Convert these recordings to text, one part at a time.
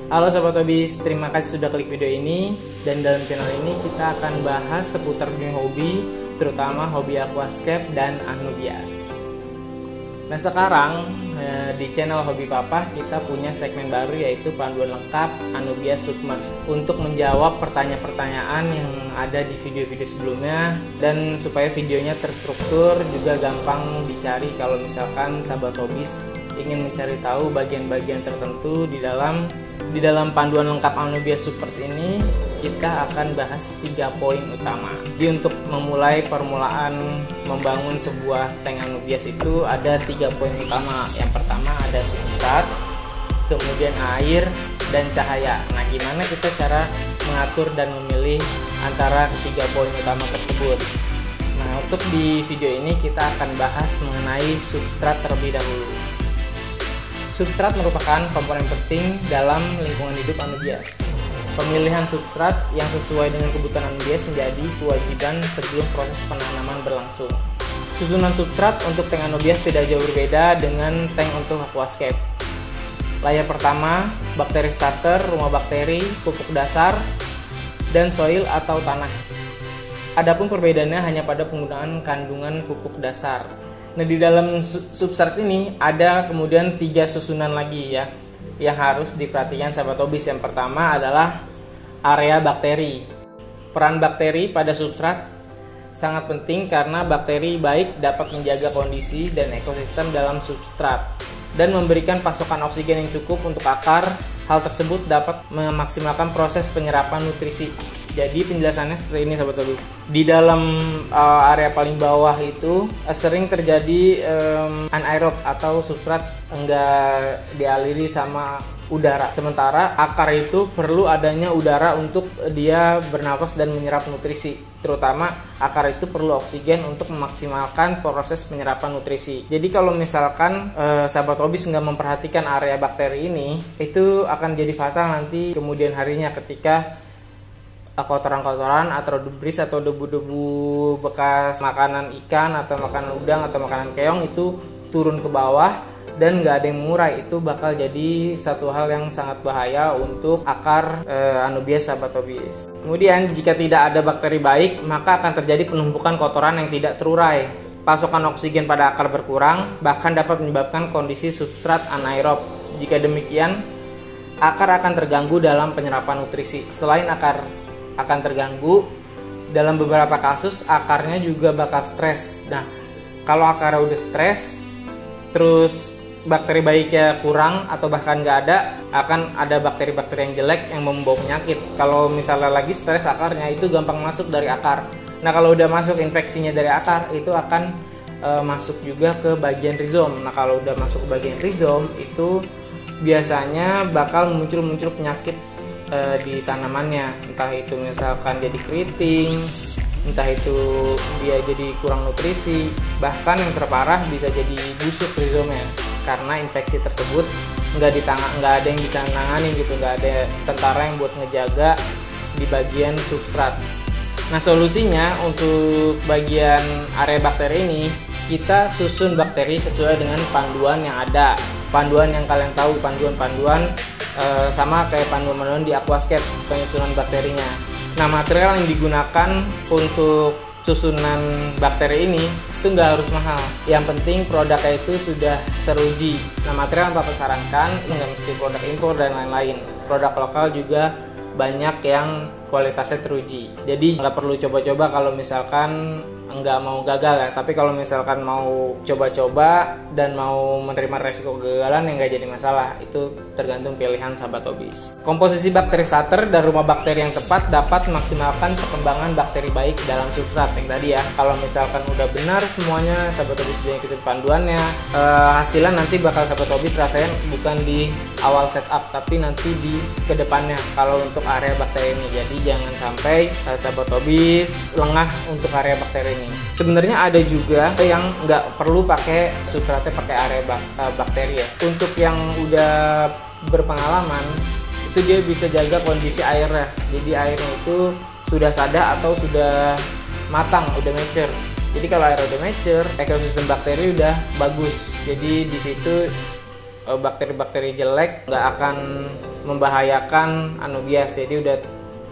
Halo Sobat Hobis, terima kasih sudah klik video ini. Dan dalam channel ini kita akan bahas seputar dunia hobi, terutama hobi aquascape dan anubias. Nah sekarang di channel Hobi Papa kita punya segmen baru, yaitu panduan lengkap anubias submerged, untuk menjawab pertanyaan-pertanyaan yang ada di video-video sebelumnya, dan supaya videonya terstruktur juga gampang dicari kalau misalkan sahabat hobis ingin mencari tahu bagian-bagian tertentu di dalam panduan lengkap anubias submerged ini. Kita akan bahas 3 poin utama. Jadi untuk memulai permulaan membangun sebuah tank anubias itu ada 3 poin utama. Yang pertama ada substrat, kemudian air, dan cahaya. Nah gimana kita cara mengatur dan memilih antara ketiga poin utama tersebut? Nah untuk di video ini kita akan bahas mengenai substrat terlebih dahulu. Substrat merupakan komponen penting dalam lingkungan hidup anubias. Pemilihan substrat yang sesuai dengan kebutuhan anubias menjadi kewajiban sebelum proses penanaman berlangsung. Susunan substrat untuk tank anubias tidak jauh berbeda dengan tank untuk aquascape. Layer pertama, bakteri starter, rumah bakteri, pupuk dasar, dan soil atau tanah. Adapun perbedaannya hanya pada penggunaan kandungan pupuk dasar. Nah di dalam substrat ini ada kemudian 3 susunan lagi ya yang harus diperhatikan sahabat hobis. Yang pertama adalah area bakteri. Peran bakteri pada substrat sangat penting karena bakteri baik dapat menjaga kondisi dan ekosistem dalam substrat dan memberikan pasokan oksigen yang cukup untuk akar. Hal tersebut dapat memaksimalkan proses penyerapan nutrisi. Jadi penjelasannya seperti ini sahabat hobis. Di dalam area paling bawah itu sering terjadi anaerob atau substrat enggak dialiri sama udara. Sementara akar itu perlu adanya udara untuk dia bernapas dan menyerap nutrisi. Terutama akar itu perlu oksigen untuk memaksimalkan proses penyerapan nutrisi. Jadi kalau misalkan sahabat hobis nggak memperhatikan area bakteri ini, itu akan jadi fatal nanti kemudian harinya ketika kotoran-kotoran atau debris atau debu-debu bekas makanan ikan atau makanan udang atau makanan keong itu turun ke bawah dan nggak ada yang mengurai. Itu bakal jadi satu hal yang sangat bahaya untuk akar anubias sahabat hobis. Kemudian jika tidak ada bakteri baik, maka akan terjadi penumpukan kotoran yang tidak terurai. Pasokan oksigen pada akar berkurang, bahkan dapat menyebabkan kondisi substrat anaerob. Jika demikian, akar akan terganggu dalam penyerapan nutrisi. Selain akar akan terganggu, dalam beberapa kasus akarnya juga bakal stres. Nah, kalau akarnya udah stres, terus bakteri baiknya kurang atau bahkan nggak ada, akan ada bakteri-bakteri yang jelek yang membawa penyakit. Kalau misalnya lagi stres akarnya, itu gampang masuk dari akar. Nah, kalau udah masuk infeksinya dari akar, itu akan masuk juga ke bagian rizom. Nah, kalau udah masuk ke bagian rizom, itu biasanya bakal muncul penyakit di tanamannya, entah itu misalkan jadi keriting, entah itu dia jadi kurang nutrisi, bahkan yang terparah bisa jadi busuk rizomnya karena infeksi tersebut nggak ada yang bisa nanganin gitu, nggak ada tentara yang buat ngejaga di bagian substrat. Nah solusinya untuk bagian area bakteri ini, kita susun bakteri sesuai dengan panduan yang ada, panduan yang kalian tahu, panduan sama kayak panduan di aquascape penyusunan bakterinya. Nah material yang digunakan untuk susunan bakteri ini itu nggak harus mahal, yang penting produknya itu sudah teruji. Nah material yang Bapak sarankan nggak mesti produk impor dan lain-lain, produk lokal juga banyak yang kualitasnya teruji. Jadi nggak perlu coba-coba kalau misalkan nggak mau gagal ya. Tapi kalau misalkan mau coba-coba dan mau menerima resiko kegagalan, ya nggak jadi masalah. Itu tergantung pilihan sahabat hobis. Komposisi bakteri starter dan rumah bakteri yang tepat dapat memaksimalkan perkembangan bakteri baik dalam substrat yang tadi ya. Kalau misalkan udah benar semuanya, sahabat hobis bisa ikutin panduannya, hasilnya nanti bakal sahabat hobis rasain bukan di awal setup, tapi nanti di kedepannya kalau untuk area bakteri ini. Jadi jangan sampai sahabat hobis lengah untuk area bakteri ini. Sebenarnya ada juga yang nggak perlu pakai substratnya pakai area bakteri ya. Untuk yang udah berpengalaman itu dia bisa jaga kondisi airnya. Jadi airnya itu sudah sadar atau sudah matang, udah mature. Jadi kalau air udah mature, ekosistem bakteri udah bagus. Jadi di situ bakteri-bakteri jelek nggak akan membahayakan anubias. Jadi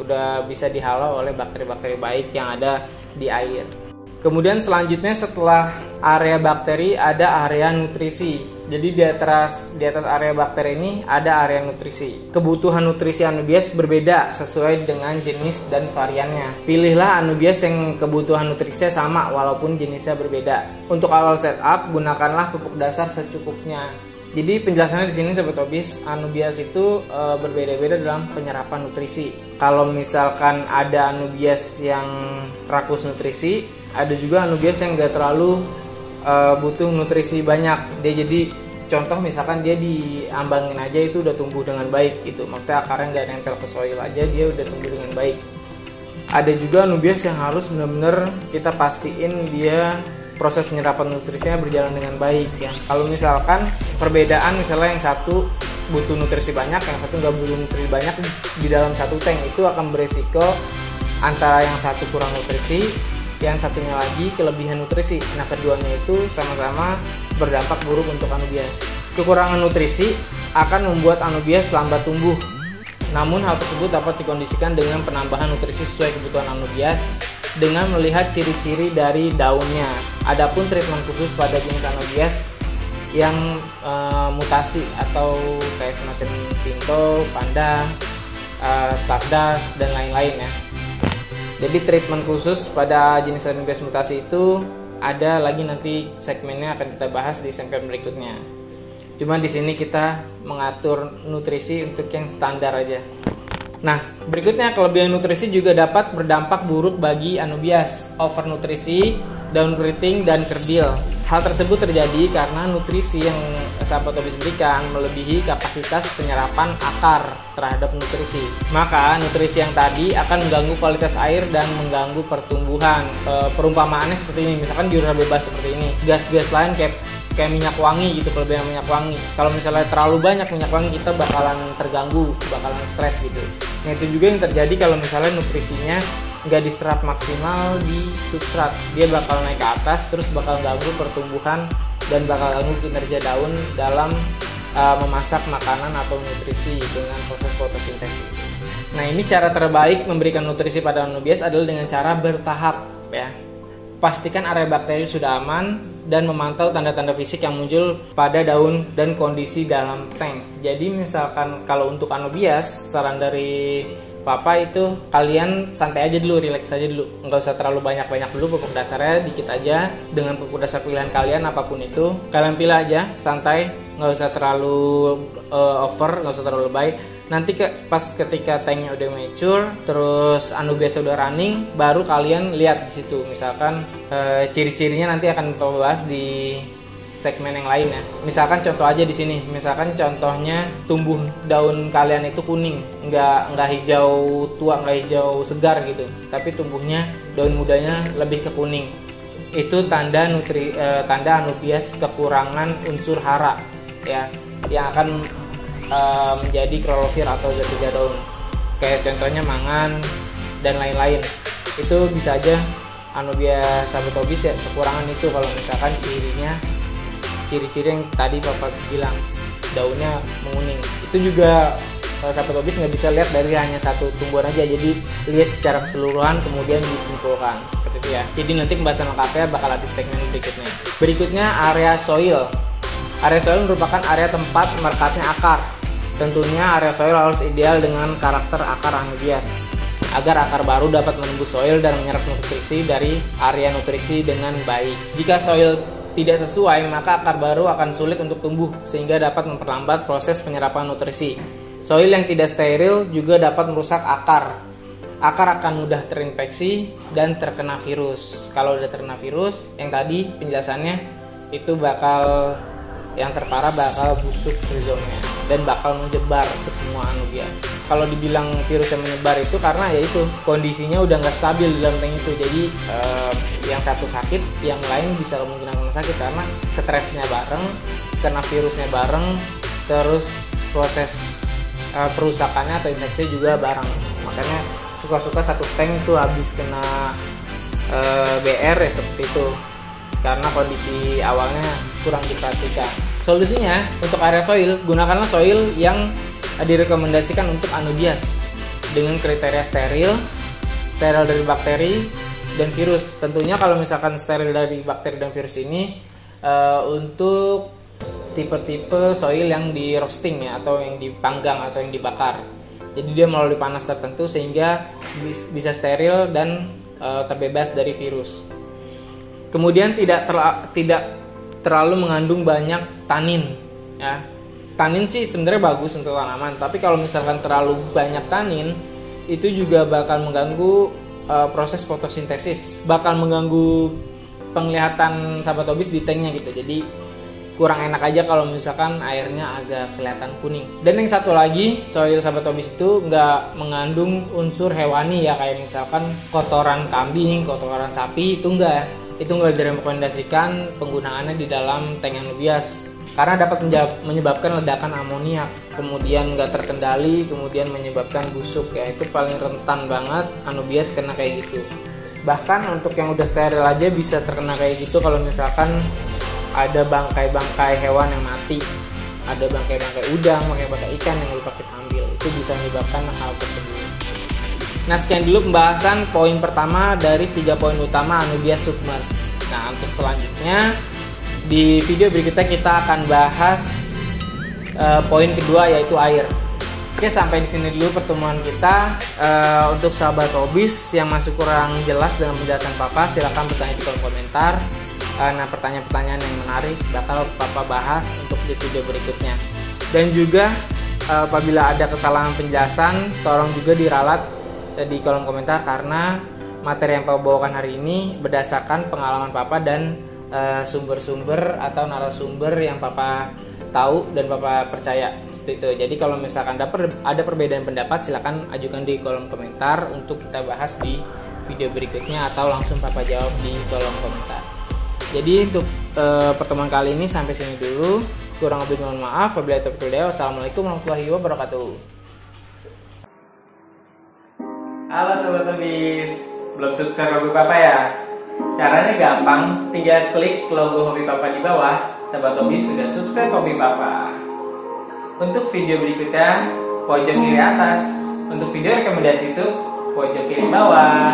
udah bisa dihalau oleh bakteri-bakteri baik yang ada di air. Kemudian selanjutnya setelah area bakteri ada area nutrisi. Jadi di atas area bakteri ini ada area nutrisi. Kebutuhan nutrisi anubias berbeda sesuai dengan jenis dan variannya. Pilihlah anubias yang kebutuhan nutrisinya sama walaupun jenisnya berbeda. Untuk awal setup, gunakanlah pupuk dasar secukupnya. Jadi penjelasannya di sini Sobat Hobis, anubias itu berbeda-beda dalam penyerapan nutrisi. Kalau misalkan ada anubias yang rakus nutrisi, ada juga anubias yang nggak terlalu butuh nutrisi banyak. Dia jadi contoh misalkan dia diambangin aja itu udah tumbuh dengan baik gitu. Maksudnya akarnya nggak nempel ke soil aja dia udah tumbuh dengan baik. Ada juga anubias yang harus benar-benar kita pastiin dia proses penyerapan nutrisinya berjalan dengan baik ya. Kalau misalkan perbedaan misalnya yang satu butuh nutrisi banyak, yang satu nggak butuh nutrisi banyak di dalam satu tank, itu akan beresiko antara yang satu kurang nutrisi, yang satunya lagi kelebihan nutrisi. Nah keduanya itu sama-sama berdampak buruk untuk anubias. Kekurangan nutrisi akan membuat anubias lambat tumbuh. Namun hal tersebut dapat dikondisikan dengan penambahan nutrisi sesuai kebutuhan anubias dengan melihat ciri-ciri dari daunnya. Adapun treatment khusus pada jenis anubias yang mutasi atau kayak semacam pinto, panda, stardust dan lain-lain ya. Jadi treatment khusus pada jenis anubias mutasi itu ada lagi, nanti segmennya akan kita bahas di segmen berikutnya. Cuma di sini kita mengatur nutrisi untuk yang standar aja. Nah, berikutnya kelebihan nutrisi juga dapat berdampak buruk bagi anubias. Overnutrisi, daun keriting, dan kerdil. Hal tersebut terjadi karena nutrisi yang Sahabat Hobis berikan melebihi kapasitas penyerapan akar terhadap nutrisi. Maka nutrisi yang tadi akan mengganggu kualitas air dan mengganggu pertumbuhan. Perumpamaannya seperti ini, misalkan di udara bebas seperti ini. Gas-gas lain kayak minyak wangi gitu, kelebihan minyak wangi. Kalau misalnya terlalu banyak minyak wangi, kita bakalan terganggu, bakalan stres gitu. Nah itu juga yang terjadi kalau misalnya nutrisinya nggak diserap maksimal di substrat. Dia bakal naik ke atas, terus bakal ganggu pertumbuhan dan bakal ganggu kinerja daun dalam memasak makanan atau nutrisi dengan proses fotosintesis. Nah ini cara terbaik memberikan nutrisi pada anubias adalah dengan cara bertahap ya. Pastikan area bakteri sudah aman dan memantau tanda-tanda fisik yang muncul pada daun dan kondisi dalam tank. Jadi misalkan kalau untuk anubias, saran dari Papa itu kalian santai aja dulu, relax aja dulu, nggak usah terlalu banyak dulu, pupuk dasarnya dikit aja dengan pupuk dasar pilihan kalian apapun itu. Kalian pilih aja, santai, nggak usah terlalu over, nggak usah terlalu lebay. Nanti pas ketika tanknya udah mature, terus anubias udah running, baru kalian lihat di situ. Misalkan ciri-cirinya nanti akan kita bahas di segmen yang lain ya. Misalkan contoh aja di sini, misalkan contohnya tumbuh daun kalian itu kuning, nggak hijau tua, nggak hijau segar gitu, tapi tumbuhnya daun mudanya lebih ke kuning. Itu tanda anubias kekurangan unsur hara ya, yang akan menjadi klorofil atau zat daun. Kayak contohnya mangan dan lain-lain. Itu bisa aja anubias Sahabat Hobis ya kekurangan itu. Kalau misalkan ciri-ciri yang tadi Bapak bilang daunnya menguning, itu juga Sahabat Hobis nggak bisa lihat dari hanya satu tumbuhan aja, jadi lihat secara keseluruhan kemudian disimpulkan seperti itu ya. Jadi nanti pembahasan lengkapnya bakal ada di segmen berikutnya area soil. Area soil merupakan area tempat merekatnya akar. Tentunya area soil harus ideal dengan karakter akar anubias agar akar baru dapat menembus soil dan menyerap nutrisi dari area nutrisi dengan baik. Jika soil tidak sesuai, maka akar baru akan sulit untuk tumbuh sehingga dapat memperlambat proses penyerapan nutrisi. Soil yang tidak steril juga dapat merusak akar. Akar akan mudah terinfeksi dan terkena virus. Kalau udah terkena virus, yang tadi penjelasannya itu yang terparah bakal busuk rhizomnya dan bakal menyebar ke semua anubias. Kalau dibilang virus yang menyebar itu karena ya itu kondisinya udah nggak stabil di dalam tank itu. Jadi yang satu sakit, yang lain bisa kemungkinan kena sakit karena stresnya bareng, kena virusnya bareng, terus proses perusakannya atau infeksi juga bareng. Makanya suka-suka satu tank itu habis kena BR ya seperti itu, karena kondisi awalnya kurang diperhatikan. Solusinya untuk area soil, gunakanlah soil yang direkomendasikan untuk anubias dengan kriteria steril dari bakteri dan virus. Tentunya kalau misalkan steril dari bakteri dan virus ini untuk tipe-tipe soil yang di roasting ya, atau yang dipanggang atau yang dibakar. Jadi dia melalui panas tertentu sehingga bisa steril dan terbebas dari virus. Kemudian tidak terlalu mengandung banyak tanin ya. Tanin sih sebenarnya bagus untuk tanaman, tapi kalau misalkan terlalu banyak tanin itu juga bakal mengganggu proses fotosintesis, bakal mengganggu penglihatan sahabat hobis di tanknya gitu. Jadi kurang enak aja kalau misalkan airnya agak kelihatan kuning. Dan yang satu lagi, soil sahabat hobis itu nggak mengandung unsur hewani ya, kayak misalkan kotoran kambing, kotoran sapi, itu nggak direkomendasikan penggunaannya di dalam tank anubias karena dapat menyebabkan ledakan amoniak, kemudian nggak terkendali, kemudian menyebabkan busuk ya. Itu paling rentan banget anubias kena kayak gitu. Bahkan untuk yang udah steril aja bisa terkena kayak gitu kalau misalkan ada bangkai-bangkai hewan yang mati, ada bangkai-bangkai udang, bangkai-bangkai ikan yang lupa kita ambil, itu bisa menyebabkan hal tersebut. Nah, sekian dulu pembahasan poin pertama dari 3 poin utama anubias submerge. Nah, untuk selanjutnya di video berikutnya kita akan bahas poin kedua, yaitu air. Oke, sampai di sini dulu pertemuan kita. Untuk sahabat hobis yang masih kurang jelas dengan penjelasan Papa, silakan bertanya di kolom komentar. Nah, pertanyaan-pertanyaan yang menarik bakal Papa bahas untuk di video berikutnya. Dan juga apabila ada kesalahan penjelasan, tolong juga diralat di kolom komentar karena materi yang Papa bawakan hari ini berdasarkan pengalaman Papa dan sumber-sumber atau narasumber yang Papa tahu dan Papa percaya. Seperti itu. Jadi kalau misalkan ada perbedaan pendapat, silakan ajukan di kolom komentar untuk kita bahas di video berikutnya atau langsung Papa jawab di kolom komentar. Jadi untuk pertemuan kali ini sampai sini dulu. Kurang lebih mohon maaf. Wabillahi taufiq wal hidayah. Wassalamualaikum warahmatullahi wabarakatuh. Halo sobat hobis, belum subscribe hobi Papa ya? Caranya gampang, tinggal klik logo hobi Papa di bawah. Sobat hobis sudah subscribe hobi Papa. Untuk video berikutnya pojok kiri atas. Untuk video rekomendasi itu pojok kiri bawah.